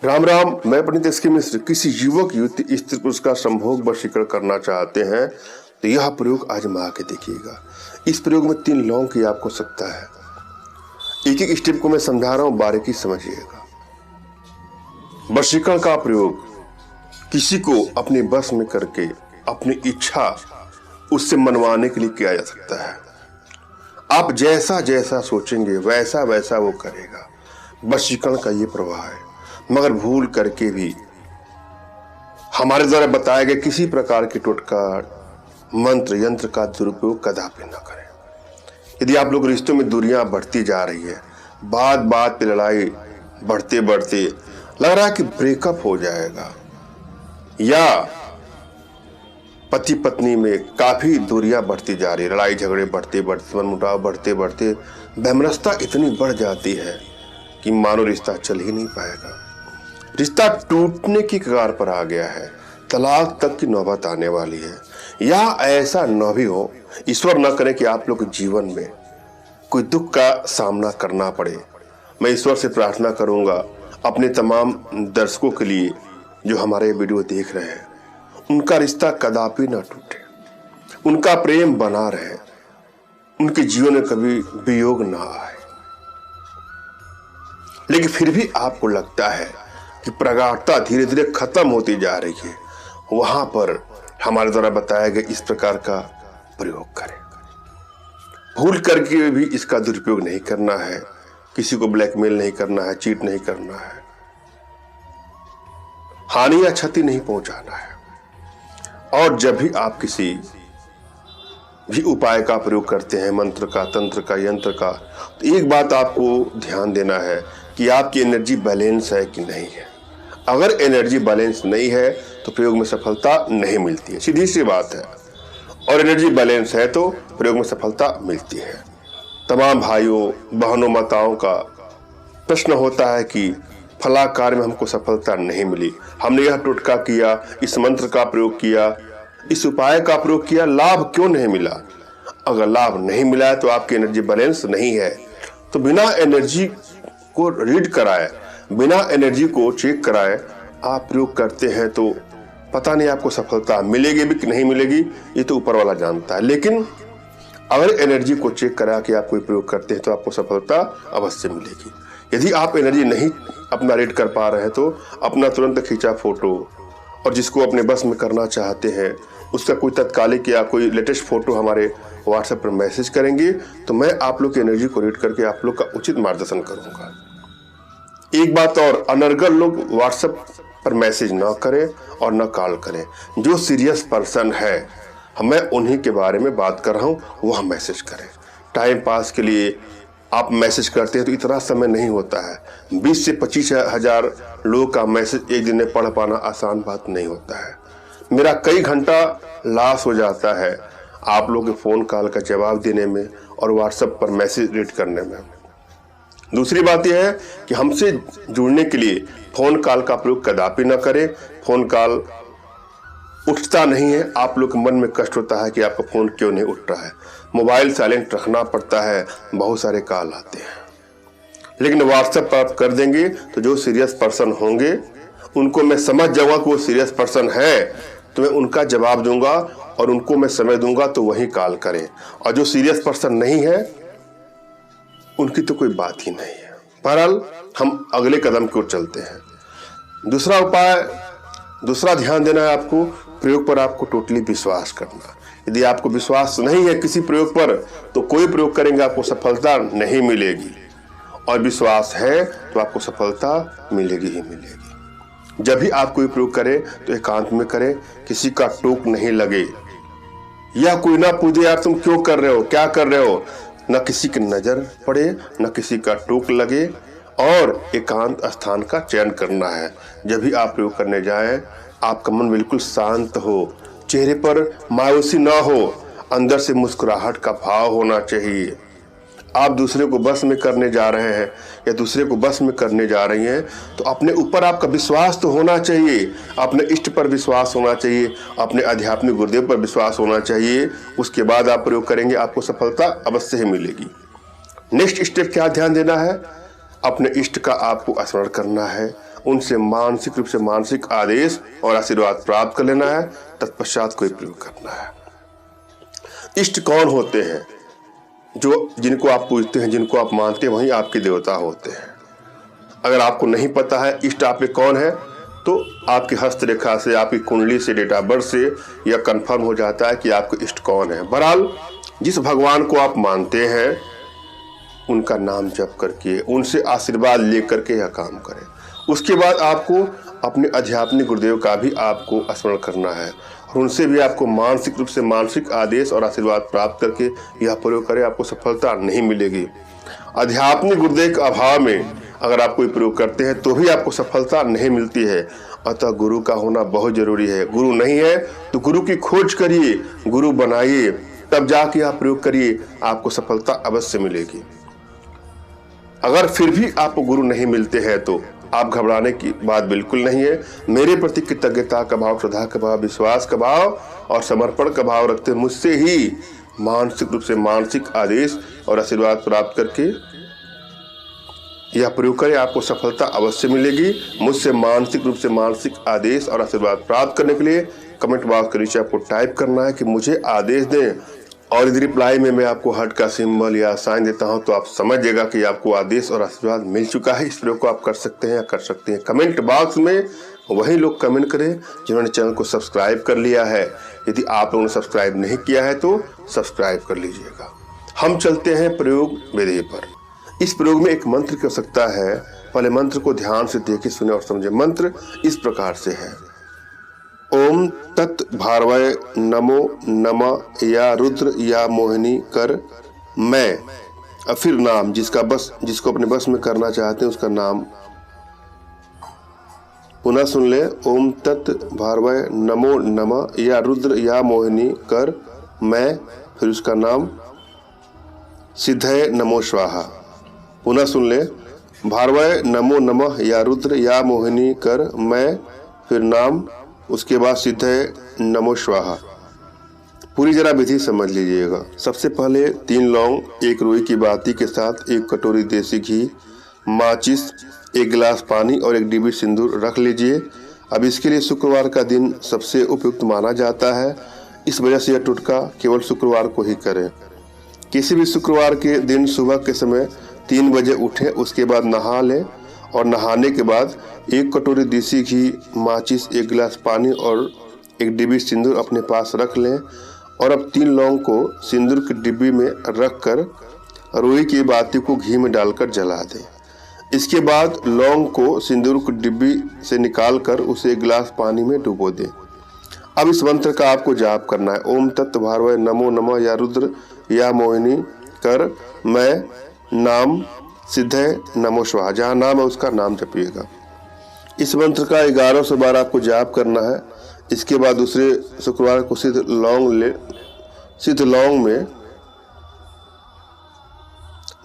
राम राम। मैं पंडित एस के मिश्र। किसी युवक युवती स्त्री पुरुष का संभोग वशीकरण करना चाहते हैं तो यह प्रयोग आजमा के देखिएगा। इस प्रयोग में 3 लौंग की आपको आवश्यकता है। एक एक स्टेप को मैं समझा रहा हूं, बारीकी समझिएगा। वशीकरण का प्रयोग किसी को अपने बस में करके अपनी इच्छा उससे मनवाने के लिए किया जा सकता है। आप जैसा जैसा सोचेंगे वैसा वैसा वो करेगा। वशीकरण का ये प्रवाह है। मगर भूल करके भी हमारे द्वारा बताए गए किसी प्रकार के टोटका मंत्र यंत्र का दुरुपयोग कदापि न करें। यदि आप लोग रिश्तों में दूरियां बढ़ती जा रही है, बात बात पे लड़ाई बढ़ते बढ़ते लग रहा है कि ब्रेकअप हो जाएगा, या पति पत्नी में काफी दूरियां बढ़ती जा रही है, लड़ाई झगड़े बढ़ते बढ़ते मनमुटाव बढ़ते बढ़ते वैमनस्यता इतनी बढ़ जाती है कि मानो रिश्ता चल ही नहीं पाएगा, रिश्ता टूटने की कगार पर आ गया है, तलाक तक की नौबत आने वाली है, या ऐसा न भी हो, ईश्वर न करे कि आप लोग के जीवन में कोई दुख का सामना करना पड़े। मैं ईश्वर से प्रार्थना करूंगा अपने तमाम दर्शकों के लिए जो हमारे वीडियो देख रहे हैं, उनका रिश्ता कदापि न टूटे, उनका प्रेम बना रहे, उनके जीवन में कभी वियोग ना आए। लेकिन फिर भी आपको लगता है कि प्रगाढ़ता धीरे धीरे खत्म होती जा रही है, वहां पर हमारे द्वारा बताया गया इस प्रकार का प्रयोग करें। भूल करके भी इसका दुरुपयोग नहीं करना है, किसी को ब्लैकमेल नहीं करना है, चीट नहीं करना है, हानि या क्षति नहीं पहुंचाना है। और जब भी आप किसी भी उपाय का प्रयोग करते हैं, मंत्र का, तंत्र का, यंत्र का, तो एक बात आपको ध्यान देना है कि आपकी एनर्जी बैलेंस है कि नहीं है। अगर एनर्जी बैलेंस नहीं है तो प्रयोग में सफलता नहीं मिलती है, सीधी सी बात है। और एनर्जी बैलेंस है तो प्रयोग में सफलता मिलती है। तमाम भाइयों बहनों माताओं का प्रश्न होता है कि फला कार्य में हमको सफलता नहीं मिली, हमने यह टोटका किया, इस मंत्र का प्रयोग किया, इस उपाय का प्रयोग किया, लाभ क्यों नहीं मिला। अगर लाभ नहीं मिला है तो आपकी एनर्जी बैलेंस नहीं है। तो बिना एनर्जी को रीड कराए, बिना एनर्जी को चेक कराए आप प्रयोग करते हैं तो पता नहीं आपको सफलता मिलेगी भी कि नहीं मिलेगी, ये तो ऊपर वाला जानता है। लेकिन अगर एनर्जी को चेक करा के आप कोई प्रयोग करते हैं तो आपको सफलता अवश्य मिलेगी। यदि आप एनर्जी नहीं अपना रीड कर पा रहे हैं तो अपना तुरंत खींचा फोटो और जिसको अपने बस में करना चाहते हैं उसका कोई तत्कालिक या कोई लेटेस्ट फोटो हमारे व्हाट्सएप पर मैसेज करेंगे तो मैं आप लोग की एनर्जी को रीड करके आप लोग का उचित मार्गदर्शन करूंगा। एक बात और, अनर्गल लोग व्हाट्सएप पर मैसेज न करें और न कॉल करें। जो सीरियस पर्सन है, मैं उन्हीं के बारे में बात कर रहा हूं, वह मैसेज करें। टाइम पास के लिए आप मैसेज करते हैं तो इतना समय नहीं होता है। 20 से 25 हजार लोगों का मैसेज एक दिन में पढ़ पाना आसान बात नहीं होता है। मेरा कई घंटा लॉस हो जाता है आप लोग के फोन कॉल का जवाब देने में और व्हाट्सएप पर मैसेज रीड करने में। दूसरी बात यह है कि हमसे जुड़ने के लिए फोन कॉल का प्रयोग कदापि न करें। फोन कॉल उठता नहीं है, आप लोग के मन में कष्ट होता है कि आपका फोन क्यों नहीं उठ रहा है। मोबाइल साइलेंट रखना पड़ता है, बहुत सारे कॉल आते हैं। लेकिन व्हाट्सएप पर आप कर देंगे तो जो सीरियस पर्सन होंगे उनको मैं समझ जाऊंगा कि वो सीरियस पर्सन है तो मैं उनका जवाब दूंगा और उनको मैं समय दूंगा तो वही कॉल करें। और जो सीरियस पर्सन नहीं है उनकी तो कोई बात ही नहीं है। बहरहाल हम अगले कदम की ओर चलते हैं। दूसरा उपाय, दूसरा ध्यान देना है आपको, प्रयोग पर आपको टोटली विश्वास करना। यदि आपको विश्वास नहीं है किसी प्रयोग पर तो कोई प्रयोग करेंगे आपको सफलता नहीं मिलेगी, और विश्वास है तो आपको सफलता मिलेगी ही मिलेगी। जब भी आप कोई प्रयोग करें तो एकांत में करें, किसी का टोक नहीं लगे, या कोई ना पूछे यार तुम क्यों कर रहे हो, क्या कर रहे हो, न किसी की नजर पड़े, न किसी का टोक लगे, और एकांत स्थान का चयन करना है। जब भी आप प्रयोग करने जाएं आपका मन बिल्कुल शांत हो, चेहरे पर मायूसी ना हो, अंदर से मुस्कुराहट का भाव होना चाहिए। आप दूसरे को बस में करने जा रहे हैं या दूसरे को बस में करने जा रही हैं तो अपने ऊपर आपका विश्वास तो होना चाहिए, अपने इष्ट पर विश्वास होना चाहिए, अपने आध्यात्मिक गुरुदेव पर विश्वास होना चाहिए। उसके बाद आप प्रयोग करेंगे, आपको सफलता अवश्य ही मिलेगी। नेक्स्ट स्टेप क्या ध्यान देना है, अपने इष्ट का आपको स्मरण करना है उनसे मानसिक रूप से मानसिक आदेश और आशीर्वाद प्राप्त कर लेना है, तत्पश्चात कोई प्रयोग करना है। इष्ट कौन होते हैं? जो जिनको आप पूजते हैं, जिनको आप मानते हैं, वही आपके देवता होते हैं। अगर आपको नहीं पता है इष्ट आपके कौन है, तो आपकी हस्तरेखा से, आपकी कुंडली से, डेट ऑफ बर्थ से यह कंफर्म हो जाता है कि आपको इष्ट कौन है। बहरहाल जिस भगवान को आप मानते हैं उनका नाम जप करके, उनसे आशीर्वाद लेकर के यह काम करें। उसके बाद आपको अपने आध्यात्मिक गुरुदेव का भी आपको स्मरण करना है और उनसे भी आपको मानसिक रूप से मानसिक आदेश और आशीर्वाद प्राप्त करके यह प्रयोग करें। आपको सफलता नहीं मिलेगी। आध्यात्मिक गुरुदेव के अभाव में अगर आप कोई प्रयोग करते हैं तो भी आपको सफलता नहीं मिलती है। अतः गुरु का होना बहुत जरूरी है। गुरु नहीं है तो गुरु की खोज करिए, गुरु बनाइए, तब जाके आप प्रयोग करिए, आपको सफलता अवश्य मिलेगी। अगर फिर भी आपको गुरु नहीं मिलते हैं तो आप घबराने की बात बिल्कुल नहीं है। मेरे प्रति कृतज्ञता का भाव, श्रद्धा का भाव, विश्वास का भाव और समर्पण का भाव रखते मुझसे ही मानसिक रूप से मानसिक आदेश और आशीर्वाद प्राप्त करके यह प्रयोग करें, आपको सफलता अवश्य मिलेगी। मुझसे मानसिक रूप से मानसिक आदेश और आशीर्वाद प्राप्त करने के लिए कमेंट बॉक्स के नीचे आपको टाइप करना है कि मुझे आदेश दें, और यदि रिप्लाई में मैं आपको हार्ट का सिंबल या साइन देता हूं तो आप समझिएगा कि आपको आदेश और आशीर्वाद मिल चुका है। इस प्रयोग को आप कर सकते हैं या कर सकते हैं। कमेंट बॉक्स में वही लोग कमेंट करें जिन्होंने चैनल को सब्सक्राइब कर लिया है। यदि आप लोगों ने सब्सक्राइब नहीं किया है तो सब्सक्राइब कर लीजिएगा। हम चलते हैं प्रयोग विधि पर। इस प्रयोग में एक मंत्र की आवश्यकता है। पहले मंत्र को ध्यान से देखें, सुने और समझे। मंत्र इस प्रकार से है। ओम तत् भार्वय नमो नमः या रुद्र या मोहिनी कर मैं। अब फिर नाम जिसको अपने बस में करना चाहते हैं उसका नाम पुनः सुन ले। ओम तत् भार्वय नमो नमः या रुद्र या मोहिनी कर मैं, फिर उसका नाम सिद्धये नमो स्वाहा। पुनः सुन ले। भार्वय नमो नमः या रुद्र या मोहिनी कर मैं, फिर नाम, उसके बाद सिद्धये नमो स्वाहा। पूरी जरा विधि समझ लीजिएगा। सबसे पहले 3 लौंग, 1 रुई की बाती के साथ 1 कटोरी देसी घी, माचिस, 1 गिलास पानी और 1 डिब्बी सिंदूर रख लीजिए। अब इसके लिए शुक्रवार का दिन सबसे उपयुक्त माना जाता है। इस वजह से यह टोटका केवल शुक्रवार को ही करें। किसी भी शुक्रवार के दिन सुबह के समय 3 बजे उठें, उसके बाद नहा लें और नहाने के बाद 1 कटोरी देसी घी, माचिस, 1 गिलास पानी और 1 डिब्बी सिंदूर अपने पास रख लें। और अब 3 लौंग को सिंदूर की डिब्बी में रखकर रुई की बाती को घी में डालकर जला दें। इसके बाद लौंग को सिंदूर की डिब्बी से निकालकर उसे 1 गिलास पानी में डुबो दें। अब इस मंत्र का आपको जाप करना है। ओम तत् भार्वय नमो नमः या रुद्र या मोहिनी कर मैं, नाम सिद्धये नमो स्वाहा। जहाँ नाम है उसका नाम जपिएगा। इस मंत्र का 1100 बार आपको जाप करना है। इसके बाद दूसरे शुक्रवार को सिद्ध लौंग में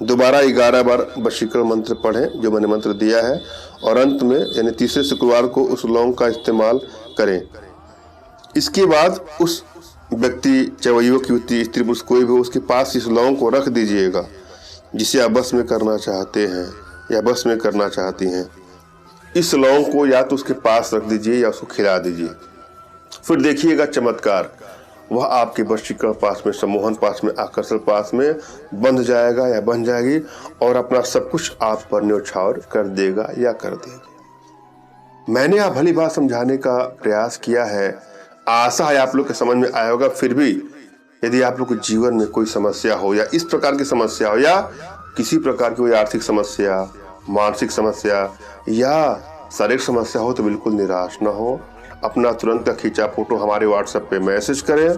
दोबारा 11 बार वशीकरण मंत्र पढ़ें जो मैंने मंत्र दिया है, और अंत में यानी तीसरे शुक्रवार को उस लौंग का इस्तेमाल करें। इसके बाद उस व्यक्ति, चाहे वह युवक, युवती, स्त्री, पुरुष कोई भी हो, उसके पास इस लौंग को रख दीजिएगा जिसे आप बस में करना चाहते हैं या बस में करना चाहती हैं। इस लौंग को या तो उसके पास रख दीजिए या उसको खिला दीजिए। फिर देखिएगा चमत्कार, वह आपके वशीकरण पास में, सम्मोहन पास में, आकर्षण पास में बंध जाएगा या बन जाएगी और अपना सब कुछ आप पर न्यौछावर कर देगा या कर देगी। मैंने आप भली बात समझाने का प्रयास किया है। आशा है आप लोग के समझ में आया होगा। फिर भी यदि आप लोग के जीवन में कोई समस्या हो या इस प्रकार की समस्या हो या किसी प्रकार की कोई आर्थिक समस्या, मानसिक समस्या या शारीरिक समस्या हो तो बिल्कुल निराश ना हो। अपना तुरंत का खींचा फोटो हमारे व्हाट्सएप पे मैसेज करें।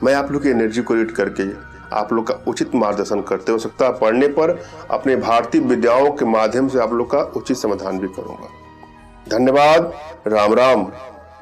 मैं आप लोग की एनर्जी को रीड करके आप लोग का उचित मार्गदर्शन करते हो सकता है पढ़ने पर अपने भारतीय विद्याओं के माध्यम से आप लोग का उचित समाधान भी करूंगा। धन्यवाद। राम राम।